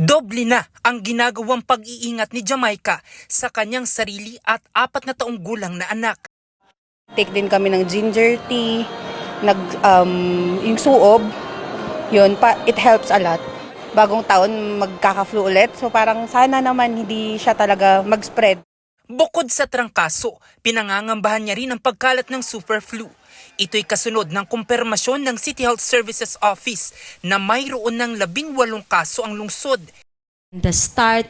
Doble na ang ginagawang pag-iingat ni Jamaica sa kanyang sarili at 4 na taong gulang na anak. Take din kami ng ginger tea, yung suob, it helps a lot. Bagong taon magkaka-flu ulit, so parang sana naman hindi siya talaga mag-spread. Bukod sa trangkaso, pinangangambahan niya rin ang pagkalat ng super flu. Ito'y kasunod ng kumpirmasyon ng City Health Services Office na mayroon ng 18 kaso ang lungsod. The start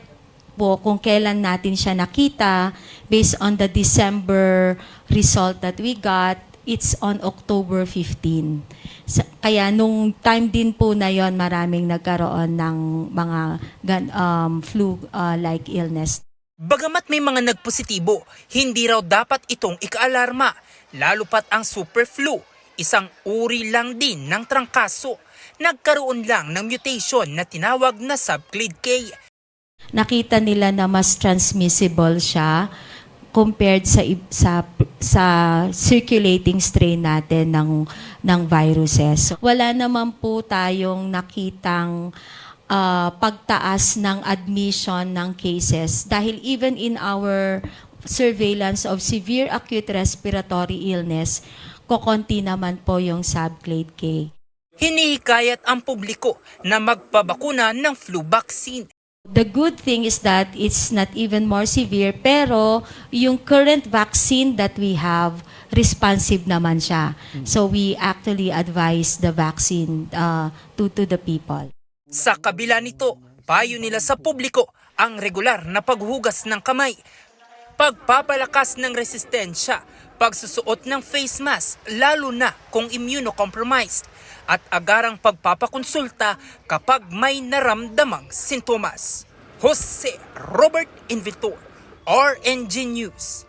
po kung kailan natin siya nakita, based on the December result that we got, it's on October 15. Kaya nung time din po na yon, maraming nagkaroon ng mga flu-like illness. Bagamat may mga nagpositibo, hindi raw dapat itong ikaalarma, lalo pat ang super flu, isang uri lang din ng trangkaso. Nagkaroon lang ng mutation na tinawag na subclade K. Nakita nila na mas transmissible siya compared sa circulating strain natin ng viruses. Wala naman po tayong nakitang pagtaas ng admission ng cases dahil even in our surveillance of severe acute respiratory illness, kokonti naman po yung subclade K. Hinihikayat ang publiko na magpabakuna ng flu vaccine. The good thing is that it's not even more severe, pero yung current vaccine that we have, responsive naman siya. So we actually advise the vaccine to the people. Sa kabila nito, payo nila sa publiko ang regular na paghugas ng kamay, pagpapalakas ng resistensya, pagsusuot ng face mask lalo na kung immunocompromised, at agarang pagpapakonsulta kapag may naramdamang sintomas. Jose Robert Invitor, RNG News.